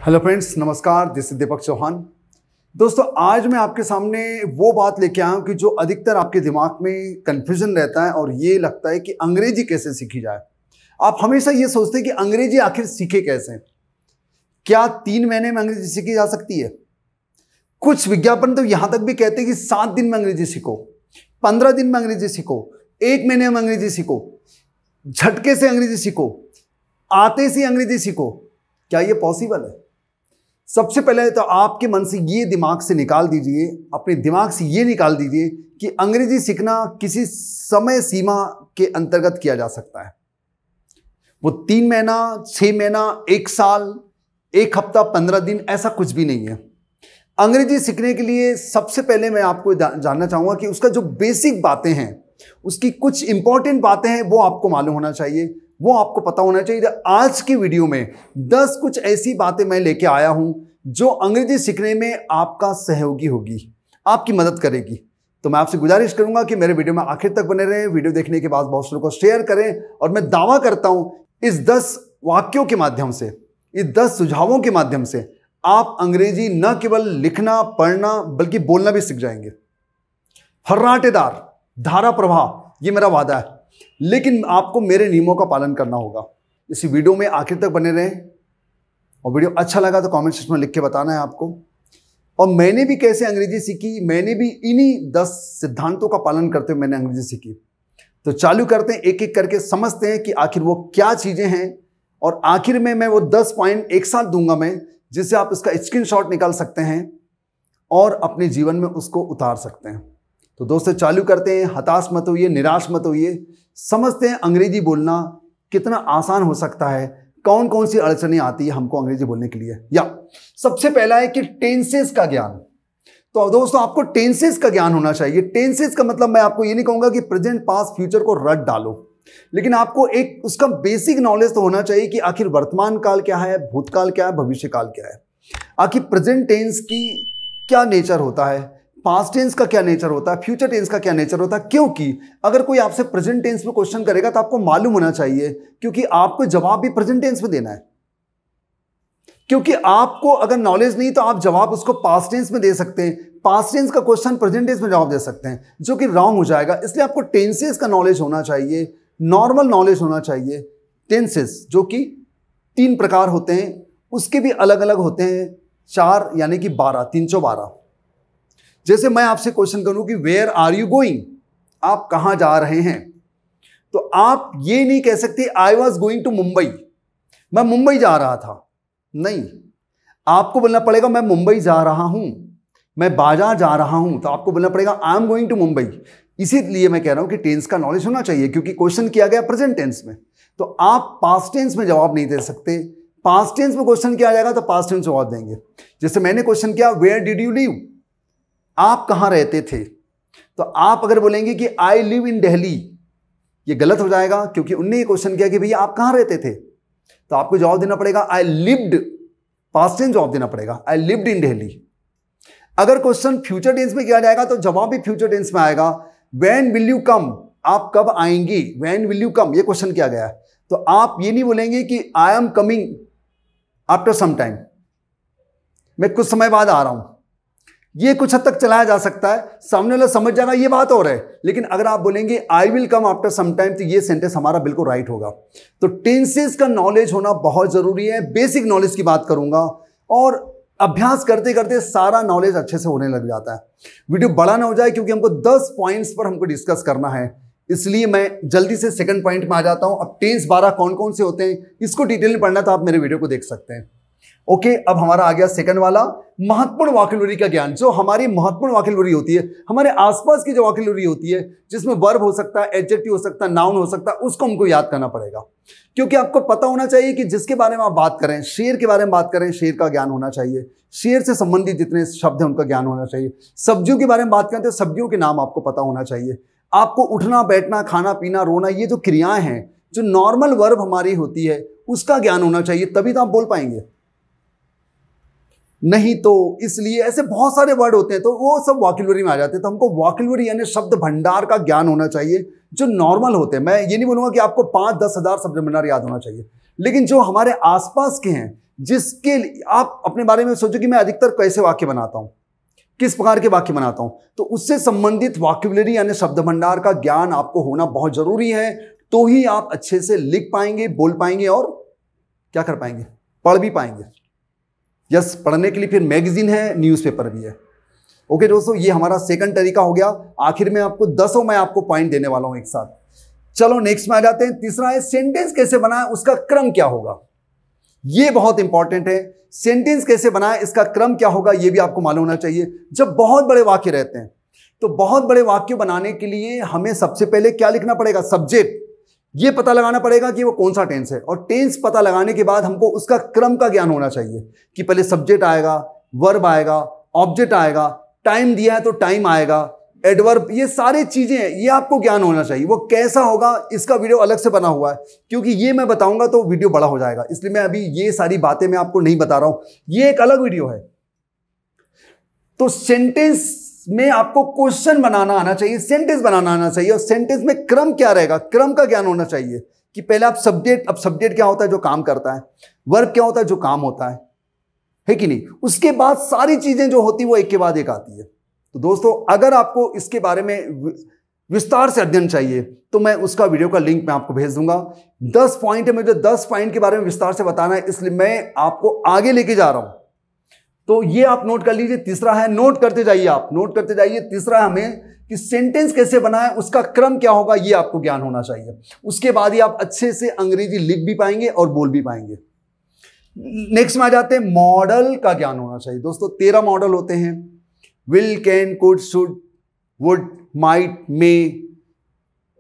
Hello friends, नमस्कार। This is दीपक चौहान। दोस्तों, आज मैं आपके सामने वो बात लेके आया हूं कि जो अधिकतर आपके दिमाग में कंफ्यूजन रहता है और ये लगता है कि अंग्रेजी कैसे सीखी जाए। आप हमेशा ये सोचते हैं कि अंग्रेजी आखिर सीखे कैसे। क्या 3 महीने में अंग्रेजी सीखी जा सकती है? कुछ विज्ञापन तो यहां तक भी कहते हैं कि 7 दिन में अंग्रेजी सीखो, 15 दिन में अंग्रेजी सीखो, 1 महीने में अंग्रेजी सीखो, झटके से अंग्रेजी सीखो, आते से अंग्रेजी सीखो। क्या ये पॉसिबल है? सबसे पहले तो आपके मन से ये दिमाग से निकाल दीजिए, अपने दिमाग से ये निकाल दीजिए कि अंग्रेजी सीखना किसी समय सीमा के अंतर्गत किया जा सकता है। वो 3 महीना, 6 महीना, 1 साल, 1 हफ्ता, 15 दिन, ऐसा कुछ भी नहीं है। अंग्रेजी सीखने के लिए सबसे पहले मैं आपको जानना चाहूंगा कि उसका जो बेसिक बातें हैं, उसकी कुछ इंपॉर्टेंट बातें हैं, वो आपको मालूम होना चाहिए, वो आपको पता होना चाहिए। आज की वीडियो में 10 कुछ ऐसी बातें मैं लेके आया हूं जो अंग्रेजी सीखने में आपका सहयोगी होगी, आपकी मदद करेगी। तो मैं आपसे गुजारिश करूंगा कि मेरे वीडियो में आखिर तक बने रहें। वीडियो देखने के बाद बहुत लोगों को शेयर करें और मैं दावा करता हूं इस 10 वाक्यों के माध्यम से, इस 10 सुझावों के माध्यम से आप अंग्रेजी न केवल लिखना पढ़ना बल्कि बोलना भी सीख जाएंगे। फर्राटेदार, धारा प्रवाह, ये मेरा वादा है। लेकिन आपको मेरे नियमों का पालन करना होगा। इस वीडियो में आखिर तक बने रहें और वीडियो अच्छा लगा तो कमेंट सेक्शन में लिख के बताना है आपको। और मैंने भी कैसे अंग्रेजी सीखी, मैंने भी इन्हीं 10 सिद्धांतों का पालन करते हुए मैंने अंग्रेजी सीखी। तो चालू करते हैं, एक एक करके समझते हैं कि आखिर वो क्या चीजें हैं। और आखिर में मैं वो 10 पॉइंट एक साथ दूंगा मैं, जिससे आप इसका स्क्रीनशॉट निकाल सकते हैं और अपने जीवन में उसको उतार सकते हैं। तो दोस्तों चालू करते हैं। हताश मत होइए, निराश मत होइए। समझते हैं अंग्रेजी बोलना कितना आसान हो सकता है, कौन कौन सी अड़चनें आती है हमको अंग्रेजी बोलने के लिए। या सबसे पहला है कि टेंसेस का ज्ञान। तो दोस्तों आपको टेंसेस का ज्ञान होना चाहिए। टेंसेस का मतलब मैं आपको ये नहीं कहूंगा कि प्रेजेंट, पास्ट, फ्यूचर को रट डालो, लेकिन आपको एक उसका बेसिक नॉलेज तो होना चाहिए कि आखिर वर्तमान काल क्या है, भूतकाल क्या है, भविष्य काल क्या है, आखिर प्रेजेंट टेंस की क्या नेचर होता है, पास्ट टेंस का क्या नेचर होता है, फ्यूचर टेंस का क्या नेचर होता है। क्योंकि अगर कोई आपसे प्रेजेंट टेंस में क्वेश्चन करेगा तो आपको मालूम होना चाहिए, क्योंकि आपको जवाब भी प्रेजेंट टेंस में देना है। क्योंकि आपको अगर नॉलेज नहीं तो आप जवाब उसको पास्ट टेंस में दे सकते हैं, पास्ट टेंस का क्वेश्चन प्रेजेंट टेंस में जवाब दे सकते हैं, जो कि रॉन्ग हो जाएगा। इसलिए आपको टेंसेस का नॉलेज होना चाहिए, नॉर्मल नॉलेज होना चाहिए। टेंसेस जो कि 3 प्रकार होते हैं, उसके भी अलग अलग होते हैं 4 यानी कि 12, 312। जैसे मैं आपसे क्वेश्चन करूं कि वेयर आर यू गोइंग, आप कहां जा रहे हैं, तो आप ये नहीं कह सकते I was going to Mumbai, मैं मुंबई जा रहा था। नहीं, आपको बोलना पड़ेगा मैं मुंबई जा रहा हूं, मैं बाजार जा रहा हूं, तो आपको बोलना पड़ेगा I am going to Mumbai. इसीलिए मैं कह रहा हूं कि टेंस का नॉलेज होना चाहिए, क्योंकि क्वेश्चन किया गया प्रेजेंट टेंस में, तो आप पास्ट टेंस में जवाब नहीं दे सकते। पास्ट टेंस में क्वेश्चन किया जाएगा तो पास्ट टेंस जवाब देंगे। जैसे मैंने क्वेश्चन किया वेयर डिड यू लिव, आप कहां रहते थे, तो आप अगर बोलेंगे कि आई लिव इन दिल्ली, ये गलत हो जाएगा, क्योंकि उनने ये क्वेश्चन किया कि भैया आप कहां रहते थे, तो आपको जवाब देना पड़ेगा आई लिव्ड, पास्ट टेंस जवाब देना पड़ेगा आई लिव्ड इन दिल्ली। अगर क्वेश्चन फ्यूचर टेंस में किया जाएगा तो जवाब भी फ्यूचर टेंस में आएगा। व्हेन विल यू कम, आप कब आएंगे, व्हेन विल यू कम, ये क्वेश्चन किया गया है, तो आप ये नहीं बोलेंगे कि I am coming after some time, मैं कुछ समय बाद आ रहा हूं। ये कुछ हद तक चलाया जा सकता है, सामने वाला समझ जाएगा ये बात और है। लेकिन अगर आप बोलेंगे I will come after some time, तो ये सेंटेंस हमारा बिल्कुल राइट होगा। तो टेंसेस का नॉलेज होना बहुत जरूरी है। बेसिक नॉलेज की बात करूंगा और अभ्यास करते करते सारा नॉलेज अच्छे से होने लग जाता है। वीडियो बड़ा ना हो जाए, क्योंकि हमको 10 पॉइंट्स पर हमको डिस्कस करना है, इसलिए मैं जल्दी से सेकंड पॉइंट में आ जाता हूं। अब टेंस 12 कौन कौन से होते हैं, इसको डिटेल में पढ़ना तो आप मेरे वीडियो को देख सकते हैं। ओके, अब हमारा आ गया सेकंड वाला, महत्वपूर्ण वोकैब्युलरी का ज्ञान। जो हमारी महत्वपूर्ण वोकैब्युलरी होती है, हमारे आसपास की जो वोकैब्युलरी होती है, जिसमें वर्ब हो सकता है, एडजेक्टिव हो सकता है, नाउन हो सकता है, उसको हमको याद करना पड़ेगा। क्योंकि आपको पता होना चाहिए कि जिसके बारे में आप बात करें, शेर के बारे में बात करें, शेर का ज्ञान होना चाहिए, शेर से संबंधित जितने शब्द हैं उनका ज्ञान होना चाहिए। सब्जियों के बारे में बात करें तो सब्जियों के नाम आपको पता होना चाहिए। आपको उठना, बैठना, खाना पीना, रोना, ये जो क्रियाएं हैं, जो नॉर्मल वर्ब हमारी होती है, उसका ज्ञान होना चाहिए, तभी तो आप बोल पाएंगे। नहीं तो इसलिए ऐसे बहुत सारे वर्ड होते हैं तो वो सब वोकैब्युलरी में आ जाते हैं। तो हमको वोकैब्युलरी यानी शब्द भंडार का ज्ञान होना चाहिए जो नॉर्मल होते हैं। मैं ये नहीं बोलूंगा कि आपको 5-10 हज़ार शब्द भंडार याद होना चाहिए। लेकिन जो हमारे आसपास के हैं, जिसके आप अपने बारे में सोचो कि मैं अधिकतर कैसे वाक्य बनाता हूं, किस प्रकार के वाक्य बनाता हूं, तो उससे संबंधित वोकैब्युलरी यानी शब्द भंडार का ज्ञान आपको होना बहुत जरूरी है। तो ही आप अच्छे से लिख पाएंगे, बोल पाएंगे और क्या कर पाएंगे, पढ़ भी पाएंगे। यस, पढ़ने के लिए फिर मैगजीन है, न्यूज़पेपर भी है। ओके दोस्तों, ये हमारा सेकंड तरीका हो गया। आखिर में आपको 10 मैं आपको पॉइंट देने वाला हूं एक साथ। चलो नेक्स्ट में आ जाते हैं। तीसरा है सेंटेंस कैसे बनाए, उसका क्रम क्या होगा। ये बहुत इंपॉर्टेंट है। सेंटेंस कैसे बनाए, इसका क्रम क्या होगा, ये भी आपको मालूम होना चाहिए। जब बहुत बड़े वाक्य रहते हैं तो बहुत बड़े वाक्य बनाने के लिए हमें सबसे पहले क्या लिखना पड़ेगा, सब्जेक्ट। ये पता लगाना पड़ेगा कि वो कौन सा टेंस है, और टेंस पता लगाने के बाद हमको उसका क्रम का ज्ञान होना चाहिए कि पहले सब्जेक्ट आएगा, वर्ब आएगा, ऑब्जेक्ट आएगा, टाइम दिया है तो टाइम आएगा, एडवर्ब, ये सारी चीजें ये आपको ज्ञान होना चाहिए। वो कैसा होगा, इसका वीडियो अलग से बना हुआ है, क्योंकि ये मैं बताऊंगा तो वीडियो बड़ा हो जाएगा, इसलिए मैं अभी ये सारी बातें मैं आपको नहीं बता रहा हूं, ये एक अलग वीडियो है। तो सेंटेंस में आपको क्वेश्चन बनाना आना चाहिए, सेंटेंस बनाना आना चाहिए, और सेंटेंस में क्रम क्या रहेगा, क्रम का ज्ञान होना चाहिए कि पहले आप सब्जेक्ट, अब सब्जेक्ट क्या होता है, जो काम करता है, वर्ब क्या होता है, जो काम होता है कि नहीं, उसके बाद सारी चीजें जो होती है वो एक के बाद एक आती है। तो दोस्तों, अगर आपको इसके बारे में विस्तार से अध्ययन चाहिए तो मैं उसका वीडियो का लिंक मैं आपको भेज दूंगा। 10 पॉइंट है, मुझे 10 पॉइंट के बारे में विस्तार से बताना है, इसलिए मैं आपको आगे लेके जा रहा हूं। तो ये आप नोट कर लीजिए। तीसरा है, नोट करते जाइए, आप नोट करते जाइए। तीसरा है हमें कि सेंटेंस कैसे बनाए, उसका क्रम क्या होगा, ये आपको ज्ञान होना चाहिए। उसके बाद ही आप अच्छे से अंग्रेजी लिख भी पाएंगे और बोल भी पाएंगे। नेक्स्ट में आ जाते हैं, मॉडल का ज्ञान होना चाहिए। दोस्तों 13 मॉडल होते हैं, will, can, could, should, would, might, may,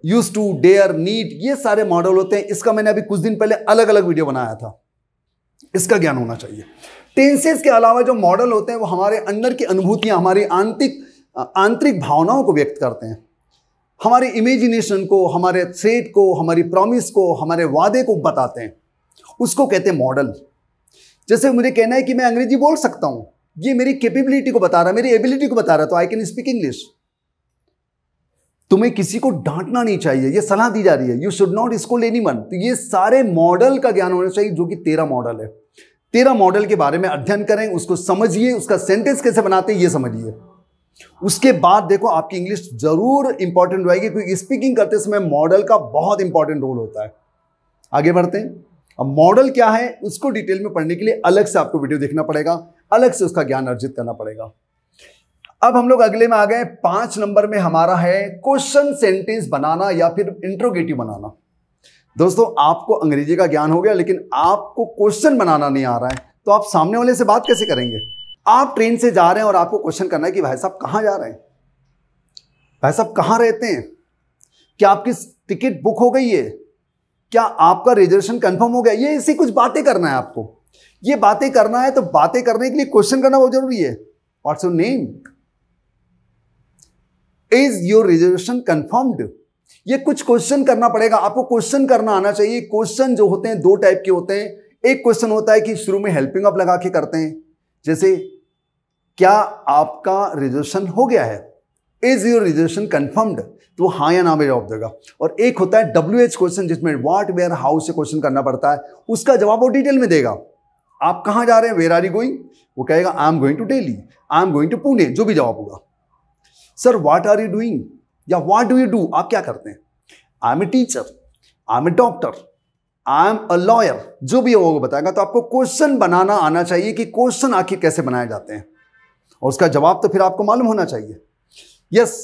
use to, dare, need, ये सारे मॉडल होते हैं। इसका मैंने अभी कुछ दिन पहले अलग अलग वीडियो बनाया था, इसका ज्ञान होना चाहिए। टेंसेस के अलावा जो मॉडल होते हैं वो हमारे अंदर की अनुभूतियां, हमारी आंतरिक भावनाओं को व्यक्त करते हैं, हमारे इमेजिनेशन को, हमारे थ्रेट को, हमारी प्रॉमिस को, हमारे वादे को बताते हैं, उसको कहते हैं मॉडल। जैसे मुझे कहना है कि मैं अंग्रेजी बोल सकता हूं, ये मेरी कैपेबिलिटी को बता रहा है, मेरी एबिलिटी को बता रहा है, तो आई कैन स्पीक इंग्लिश। तुम्हें किसी को डांटना नहीं चाहिए, ये सलाह दी जा रही है, you should not scold anyone. तो ये सारे मॉडल का ज्ञान होना चाहिए, जो कि 13 मॉडल है। 13 मॉडल के बारे में अध्ययन करें, उसको समझिए, उसका सेंटेंस कैसे बनाते हैं ये समझिए। उसके बाद देखो आपकी इंग्लिश जरूर इंपॉर्टेंट हो जाएगी, क्योंकि स्पीकिंग करते समय मॉडल का बहुत इंपॉर्टेंट रोल होता है। आगे बढ़ते हैं। अब मॉडल क्या है उसको डिटेल में पढ़ने के लिए अलग से आपको वीडियो देखना पड़ेगा, अलग से उसका ज्ञान अर्जित करना पड़ेगा। अब हम लोग अगले में आ गए। 5 नंबर में हमारा है क्वेश्चन सेंटेंस बनाना या फिर इंट्रोगेटिव बनाना। दोस्तों आपको अंग्रेजी का ज्ञान हो गया, लेकिन आपको क्वेश्चन बनाना नहीं आ रहा है, तो आप सामने वाले से बात कैसे करेंगे। आप ट्रेन से जा रहे हैं और आपको क्वेश्चन करना है कि भाई साहब कहां जा रहे हैं, भाई साहब कहां रहते हैं, क्या आपकी टिकट बुक हो गई है, क्या आपका रिजर्वेशन कंफर्म हो गया, ये ऐसी कुछ बातें करना है आपको। ये बातें करना है तो बातें करने के लिए क्वेश्चन करना बहुत जरूरी है। What's your name, is your reservation confirmed, ये कुछ क्वेश्चन करना पड़ेगा आपको। क्वेश्चन करना आना चाहिए। क्वेश्चन जो होते हैं 2 टाइप के होते हैं। एक क्वेश्चन होता है कि शुरू में हेल्पिंग अप लगा के करते हैं, जैसे क्या आपका रिजर्वेशन हो गया है, इज योर रिजर्वेशन कंफर्म्ड, तो हाँ या ना में जवाब देगा। और एक होता है WH क्वेश्चन, जिसमें व्हाट, वेयर, हाउ से क्वेश्चन करना पड़ता है, उसका जवाब वो डिटेल में देगा। आप कहां जा रहे हैं, वेयर आर यू गोइंग, वो कहेगा I am going to Delhi, I am going to Pune, जो भी जवाब होगा। Sir what are you doing या व्हाट डू यू डू, आप क्या करते हैं, I am a teacher, I am a doctor, I am a lawyer, जो भी होगा बताएगा। तो आपको क्वेश्चन बनाना आना चाहिए कि क्वेश्चन आखिर कैसे बनाए जाते हैं, और उसका जवाब तो फिर आपको मालूम होना चाहिए। यस,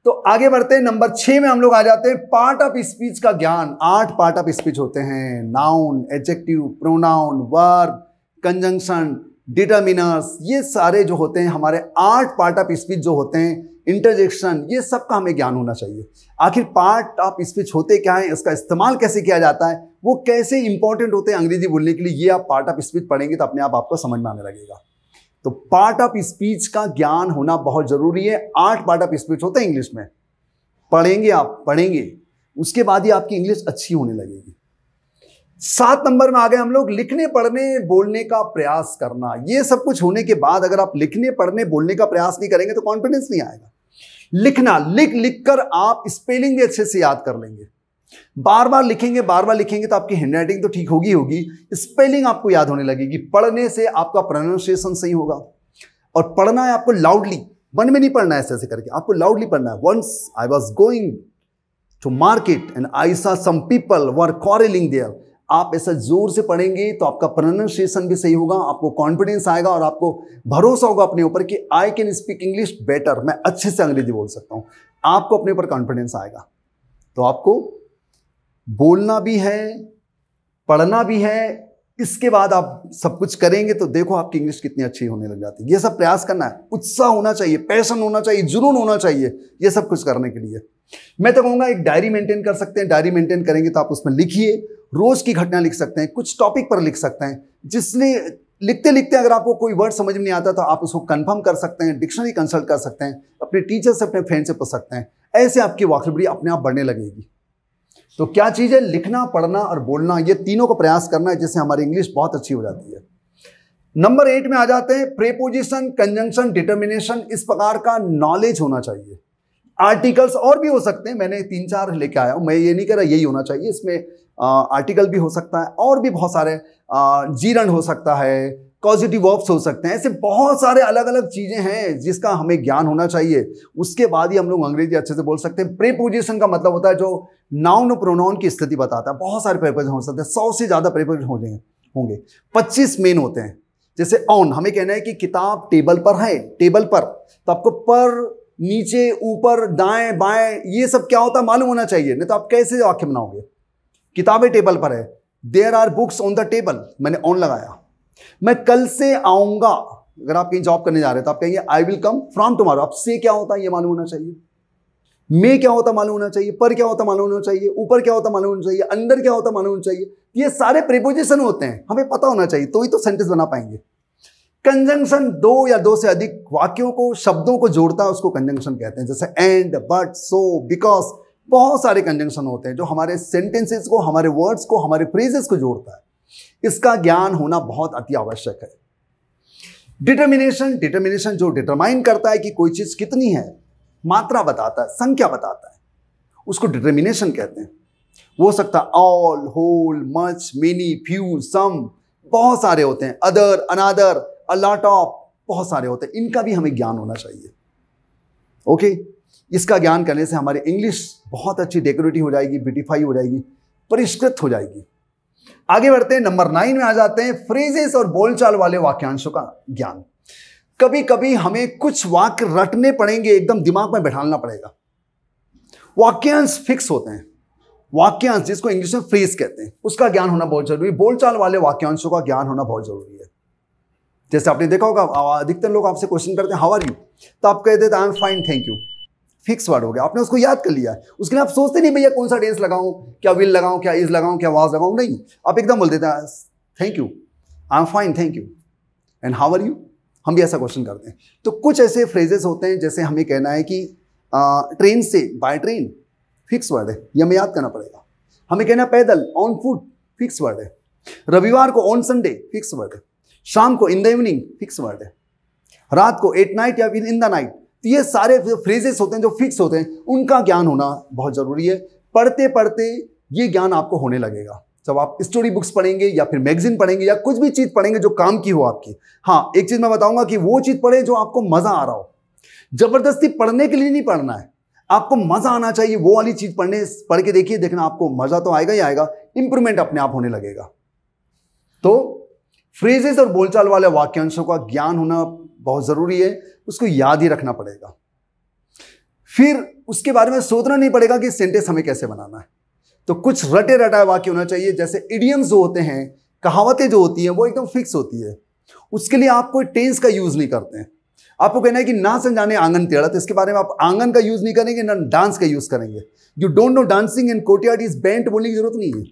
तो आगे बढ़ते हैं। नंबर 6 में हम लोग आ जाते हैं, पार्ट ऑफ स्पीच का ज्ञान। 8 पार्ट ऑफ स्पीच होते हैं, noun, adjective, pronoun, verb, conjunction, determiners, ये सारे जो होते हैं हमारे 8 पार्ट ऑफ स्पीच जो होते हैं, इंटरजेक्शन, ये सब का हमें ज्ञान होना चाहिए। आखिर पार्ट ऑफ स्पीच होते क्या है, इसका इस्तेमाल कैसे किया जाता है, वो कैसे इंपॉर्टेंट होते हैं अंग्रेजी बोलने के लिए, ये आप पार्ट ऑफ स्पीच पढ़ेंगे तो अपने आप आपको समझ में आने लगेगा। तो पार्ट ऑफ स्पीच का ज्ञान होना बहुत जरूरी है। 8 पार्ट ऑफ स्पीच होते हैं इंग्लिश में, पढ़ेंगे आप, पढ़ेंगे, उसके बाद ही आपकी इंग्लिश अच्छी होने लगेगी। 7 नंबर में आ गए हम लोग, लिखने, पढ़ने, बोलने का प्रयास करना। ये सब कुछ होने के बाद अगर आप लिखने, पढ़ने, बोलने का प्रयास नहीं करेंगे तो कॉन्फिडेंस नहीं आएगा। लिखना, लिख कर आप स्पेलिंग भी अच्छे से याद कर लेंगे। बार बार लिखेंगे तो आपकी हैंडराइटिंग तो ठीक होगी, स्पेलिंग आपको याद होने लगेगी, पढ़ने से आपका प्रोनाउंसिएशन सही होगा। और पढ़ना है आपको लाउडली, मन में नहीं पढ़ना है ऐसे करके, आपको लाउडली पढ़ना है। Once I was going to market and I saw some people were quarrelling there. आप ऐसा जोर से पढ़ेंगे तो आपका प्रोनाउंसिएशन भी सही होगा, आपको कॉन्फिडेंस आएगा और आपको भरोसा होगा अपने ऊपर कि I can speak English better, मैं अच्छे से अंग्रेजी बोल सकता हूं। आपको अपने ऊपर कॉन्फिडेंस आएगा तो आपको बोलना भी है, पढ़ना भी है, इसके बाद आप सब कुछ करेंगे तो देखो आपकी इंग्लिश कितनी अच्छी होने लग जाती है। ये सब प्रयास करना है, उत्साह होना चाहिए, पैशन होना चाहिए, जुनून होना चाहिए ये सब कुछ करने के लिए। मैं तो कहूँगा एक डायरी मेंटेन कर सकते हैं, डायरी मेंटेन करेंगे तो आप उसमें लिखिए, रोज की घटना लिख सकते हैं, कुछ टॉपिक पर लिख सकते हैं, जिसलिए लिखते लिखते अगर आपको कोई वर्ड समझ में नहीं आता तो आप उसको कंफर्म कर सकते हैं, डिक्शनरी कंसल्ट कर सकते हैं, अपने टीचर से अपने फ्रेंड से पूछ सकते हैं। ऐसे आपकी वोकैबुलरी अपने आप बढ़ने लगेगी। तो क्या चीज़ है, लिखना, पढ़ना और बोलना, ये तीनों को प्रयास करना है, जिससे हमारी इंग्लिश बहुत अच्छी हो जाती है। नंबर 8 में आ जाते हैं, प्रीपोजिशन, कंजंक्शन, डिटर्मिनेशन, इस प्रकार का नॉलेज होना चाहिए। आर्टिकल्स और भी हो सकते हैं, मैंने 3-4 लेके आया हूं, मैं ये नहीं कह रहा यही होना चाहिए, इसमें आर्टिकल भी हो सकता है और भी बहुत सारे, जीरंड हो सकता है, कॉजिटिव वर्ब्स हो सकते हैं, ऐसे बहुत सारे अलग अलग चीजें हैं जिसका हमें ज्ञान होना चाहिए। उसके बाद ही हम लोग अंग्रेजी अच्छे से बोल सकते हैं। प्रीपोजिशन का मतलब होता है जो नाउन और प्रोनाउन की स्थिति बताता है। बहुत सारे प्रीपोजिशन हो सकते हैं, 100 से ज्यादा प्रीपोजिशन होंगे, 25 मेन होते हैं। जैसे ऑन, हमें कहना है कि किताब टेबल पर है, टेबल पर, तो आपको पर, नीचे, ऊपर, दाएं बाएं, ये सब क्या होता है मालूम होना चाहिए, नहीं तो आप कैसे वाक्य बनाओगे। किताबें टेबल पर है, there are books on the table, मैंने ऑन लगाया। मैं कल से आऊंगा, अगर आप कहीं जॉब करने जा रहे हैं तो आप कहेंगे आई विल कम फ्रॉम टुमारो। अब से क्या होता है ये मालूम होना चाहिए, में क्या होता मालूम होना चाहिए, पर क्या होता मालूम होना चाहिए, ऊपर क्या होता मालूम होना चाहिए, अंदर क्या होता मालूम होना चाहिए। ये सारे प्रीपोजिशन होते हैं, हमें पता होना चाहिए, तो ही तो सेंटेंस बना पाएंगे। कंजंक्शन 2 या 2 से अधिक वाक्यों को, शब्दों को जोड़ता है, उसको कंजंक्शन कहते हैं। जैसे एंड, बट, सो, बिकॉज, बहुत सारे कंजंक्शन होते हैं जो हमारे सेंटेंसेस को, हमारे वर्ड्स को, हमारे फ्रेजेस को जोड़ता है। इसका ज्ञान होना बहुत अति आवश्यक है। डिटर्मिनेशन, डिटर्मिनेशन जो डिटरमाइन करता है कि कोई चीज कितनी है, मात्रा बताता है, संख्या बताता है, उसको डिटर्मिनेशन कहते हैं। वो हो सकता है all, whole, much, many, few, some, बहुत सारे होते हैं, other, another, a lot of, बहुत सारे होते हैं। इनका भी हमें ज्ञान होना चाहिए। ओके, इसका ज्ञान करने से हमारी इंग्लिश बहुत अच्छी डेकोरेटिव हो जाएगी, ब्यूटीफाई हो जाएगी, परिष्कृत हो जाएगी। आगे बढ़ते हैं, नंबर 9 में आ जाते हैं, फ्रेजेस और बोलचाल वाले वाक्यांशों का ज्ञान। कभी कभी हमें कुछ वाक्य रटने पड़ेंगे, एकदम दिमाग में बैठाना पड़ेगा। वाक्यांश फिक्स होते हैं, वाक्यांश जिसको इंग्लिश में फ्रेज कहते हैं, उसका ज्ञान होना बहुत जरूरी है। बोलचाल वाले वाक्यांशों का ज्ञान होना बहुत जरूरी है। जैसे आपने देखा होगा, अधिकतर लोग आपसे क्वेश्चन करते हैं हाउ आर यू, तो आप कहते हैं I am fine thank you, fix word हो गया, आपने उसको याद कर लिया है। उसके लिए आप सोचते नहीं भैया कौन सा टेंस लगाऊं, क्या विल लगाऊं, क्या इज लगाऊं, क्या वाज लगाऊं, नहीं, आप एकदम बोल देते हैं thank you, I am fine thank you, and how are you. हम भी ऐसा क्वेश्चन करते हैं। तो कुछ ऐसे फ्रेजेस होते हैं, जैसे हमें कहना है कि ट्रेन से, बाय ट्रेन, फिक्स वर्ड है, ये हमें याद करना पड़ेगा। हमें कहना है पैदल, ऑन फुट, फिक्स वर्ड है। रविवार को, ऑन संडे, फिक्स वर्ड है। शाम को, in the evening, fix word है। रात को, एट नाइट या इन द नाइट। तो ये सारे फ्रेजेस होते हैं जो फिक्स होते हैं, उनका ज्ञान होना बहुत जरूरी है। पढ़ते पढ़ते ये ज्ञान आपको होने लगेगा। जब आप स्टोरी बुक्स पढ़ेंगे या फिर मैगजीन पढ़ेंगे या कुछ भी चीज पढ़ेंगे जो काम की हो आपकी। हाँ, एक चीज मैं बताऊंगा कि वो चीज पढ़े जो आपको मजा आ रहा हो। जबरदस्ती पढ़ने के लिए नहीं पढ़ना है, आपको मजा आना चाहिए। वो वाली चीज पढ़ के देखिए, देखना आपको मजा तो आएगा ही आएगा, इंप्रूवमेंट अपने आप होने लगेगा। तो फ्रेजेस और बोलचाल वाले वाक्यांशों का ज्ञान होना बहुत जरूरी है, उसको याद ही रखना पड़ेगा। फिर उसके बारे में सोचना नहीं पड़ेगा कि सेंटेंस हमें कैसे बनाना है। तो कुछ रटे रटाए वाक्य होना चाहिए। जैसे इडियम्स जो होते हैं, कहावतें जो होती हैं, वो एकदम फिक्स होती है। उसके लिए आप कोई टेंस का यूज नहीं करते हैं। आपको कहना है कि ना समझाने आंगन टेढ़ा, तो इसके बारे में आप आंगन का यूज नहीं करेंगे, ना डांस का यूज करेंगे। You don't know dancing in courtyard is bent बोलने की जरूरत नहीं है।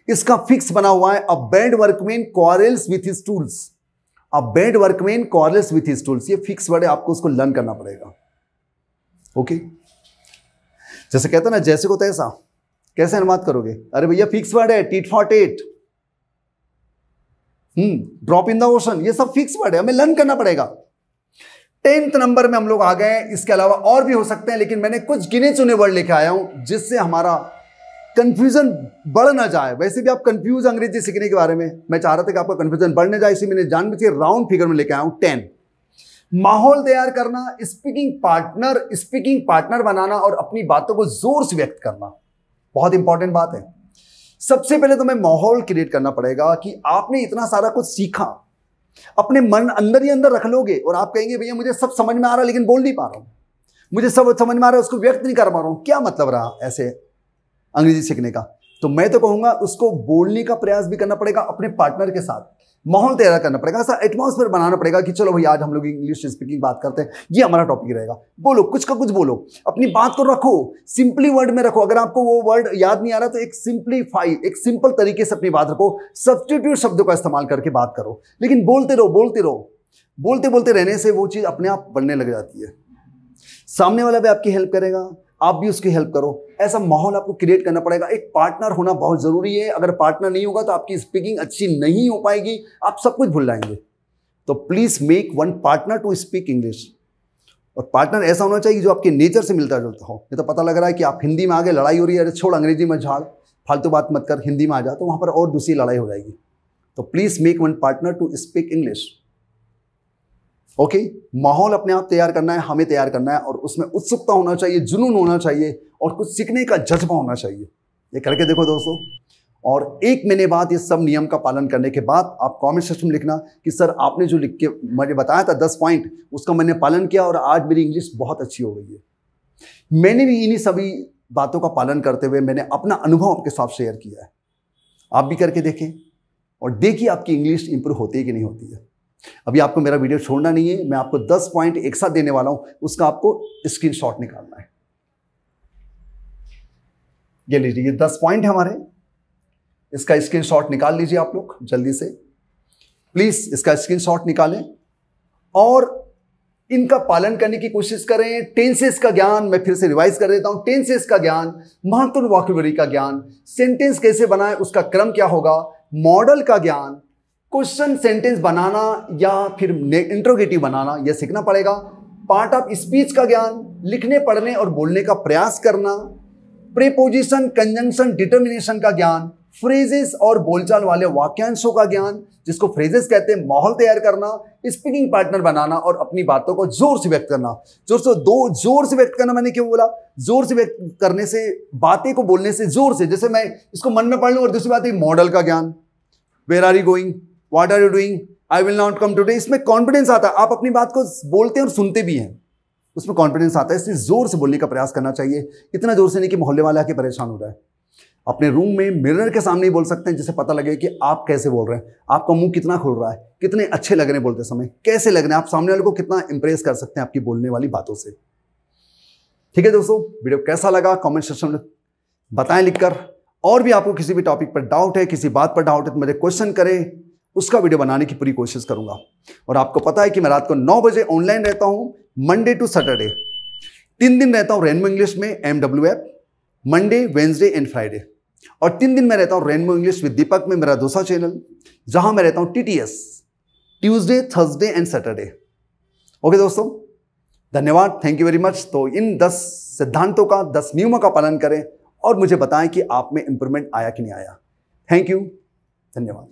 इसका फिक्स बना हुआ है, a bad workman quarrels with his tools. A bad workman quarrels with his tools, ये फिक्स वर्ड है, आपको उसको लर्न करना पड़ेगा। ओके, जैसे कहते हैं ना, जैसे को तैसा, कैसे अनुवाद करोगे? अरे भैया फिक्स वर्ड है, tit for tat, drop in the ocean, ये सब फिक्स वर्ड है, हमें लर्न करना पड़ेगा। 10th नंबर में हम लोग आ गए। इसके अलावा और भी हो सकते हैं, लेकिन मैंने कुछ गिने चुने वर्ड लेके आया हूं जिससे हमारा कंफ्यूजन बढ़ ना जाए। वैसे भी आप कंफ्यूज अंग्रेजी सीखने के बारे में, मैं चाह रहा था कि आपका कंफ्यूजन बढ़ ना जाए, इसी मैंने जानबूझ के राउंड फिगर में लेके आया हूं 10। माहौल तैयार करना, स्पीकिंग पार्टनर बनाना और अपनी बातों को जोर से व्यक्त करना, बहुत इंपॉर्टेंट बात है। सबसे पहले तो मैं माहौल क्रिएट करना पड़ेगा कि आपने इतना सारा कुछ सीखा, अपने मन अंदर ही अंदर रख लोगे और आप कहेंगे भैया मुझे सब समझ में आ रहा है लेकिन बोल नहीं पा रहा हूं, मुझे सब समझ में आ रहा है उसको व्यक्त नहीं कर पा रहा हूं, क्या मतलब रहा ऐसे अंग्रेजी सीखने का। तो मैं तो कहूंगा उसको बोलने का प्रयास भी करना पड़ेगा, अपने पार्टनर के साथ माहौल तैयार करना पड़ेगा, ऐसा एटमॉस्फेयर बनाना पड़ेगा कि चलो भाई आज हम लोग इंग्लिश स्पीकिंग बात करते हैं, ये हमारा टॉपिक रहेगा। बोलो, कुछ का कुछ बोलो, अपनी बात को रखो, सिंपली वर्ड में रखो। अगर आपको वो वर्ड याद नहीं आ रहा तो एक सिंपल तरीके से अपनी बात रखो, सब्स्टिट्यूट शब्दों का इस्तेमाल करके बात करो, लेकिन बोलते रहो। बोलते बोलते रहने से वो चीज अपने आप बनने लग जाती है। सामने वाला भी आपकी हेल्प करेगा, आप भी उसकी हेल्प करो। ऐसा माहौल आपको क्रिएट करना पड़ेगा। एक पार्टनर होना बहुत जरूरी है। अगर पार्टनर नहीं होगा तो आपकी स्पीकिंग अच्छी नहीं हो पाएगी, आप सब कुछ भूल जाएंगे। तो please make one partner to speak English. और पार्टनर ऐसा होना चाहिए जो आपके नेचर से मिलता जुलता हो। नहीं तो पता लग रहा है कि आप हिंदी में आगे लड़ाई हो रही है, अरे छोड़ अंग्रेजी में झाड़, फालतू बात मत कर, हिंदी में आ जा, तो वहां पर और दूसरी लड़ाई हो जाएगी। तो please make one partner to speak English. Okay, माहौल अपने आप तैयार करना है, हमें तैयार करना है, और उसमें उत्सुकता होना चाहिए, जुनून होना चाहिए और कुछ सीखने का जज्बा होना चाहिए। ये करके देखो दोस्तों, और 1 महीने बाद ये सब नियम का पालन करने के बाद आप कमेंट सेक्शन में लिखना कि सर आपने जो लिख के मुझे बताया था 10 पॉइंट, उसका मैंने पालन किया और आज मेरी इंग्लिश बहुत अच्छी हो गई है। मैंने भी इन्हीं सभी बातों का पालन करते हुए मैंने अपना अनुभव आपके साथ शेयर किया है। आप भी करके देखें और देखिए आपकी इंग्लिश इंप्रूव होती है कि नहीं होती है। अभी आपको मेरा वीडियो छोड़ना नहीं है, मैं आपको 10 पॉइंट एक साथ देने वाला हूं, उसका आपको स्क्रीनशॉट निकालना है। ये लीजिए, ये 10 पॉइंट है हमारे, इसका स्क्रीनशॉट निकाल लीजिए आप लोग जल्दी से, प्लीज इसका स्क्रीनशॉट निकालें और इनका पालन करने की कोशिश करें। टेंसेस का ज्ञान मैं फिर से रिवाइज कर देता हूं। टेंसेस का ज्ञान, महत्वपूर्ण वोकैबुलरी का ज्ञान, सेंटेंस कैसे बनाएं उसका क्रम क्या होगा, मॉडल का ज्ञान, क्वेश्चन सेंटेंस बनाना या फिर इंट्रोगेटिव बनाना यह सीखना पड़ेगा। पार्ट ऑफ स्पीच का ज्ञान, लिखने पढ़ने और बोलने का प्रयास करना, प्रीपोजिशन कंजंक्शन डिटर्मिनेशन का ज्ञान, फ्रेजेस और बोलचाल वाले वाक्यांशों का ज्ञान जिसको फ्रेजेस कहते हैं, माहौल तैयार करना, स्पीकिंग पार्टनर बनाना और अपनी बातों को जोर से व्यक्त करना। जोर से व्यक्त करना मैंने क्यों बोला? जोर से व्यक्त करने से, बातें को बोलने से जोर से, जैसे मैं इसको मन में पढ़ लूं। और दूसरी बात है मॉडल का ज्ञान, where are you going, what are you doing, I will not come today, इसमें कॉन्फिडेंस आता है। आप अपनी बात को बोलते हैं और सुनते भी हैं, उसमें कॉन्फिडेंस आता है। इसलिए जोर से बोलने का प्रयास करना चाहिए, इतना जोर से नहीं कि मोहल्ले वाले आके परेशान हो जाए। अपने रूम में मिरर के सामने ही बोल सकते हैं, जिससे पता लगे कि आप कैसे बोल रहे हैं, आपका मुंह कितना खुल रहा है, कितने अच्छे लग रहे हैं बोलते समय, कैसे लग रहे हैं, आप सामने वाले को कितना इंप्रेस कर सकते हैं आपकी बोलने वाली बातों से। ठीक है दोस्तों, वीडियो कैसा लगा कमेंट सेक्शन में बताएं लिखकर। और भी आपको किसी भी टॉपिक पर डाउट है, किसी बात पर डाउट है तो मुझे क्वेश्चन करें, उसका वीडियो बनाने की पूरी कोशिश करूंगा। और आपको पता है कि मैं रात को 9 बजे ऑनलाइन रहता हूं, मंडे टू सैटरडे। 3 दिन रहता हूं रेनबो इंग्लिश में MW app, Monday, Wednesday and Friday. और 3 दिन मैं रहता हूं रेनबो इंग्लिश विद दीपक में, मेरा दूसरा चैनल, जहां मैं रहता हूं TTS, Tuesday, Thursday and Saturday. Okay दोस्तों, धन्यवाद, थैंक यू वेरी मच। तो इन 10 सिद्धांतों का, 10 नियमों का पालन करें और मुझे बताएं कि आप में इंप्रूवमेंट आया कि नहीं आया। थैंक यू, धन्यवाद।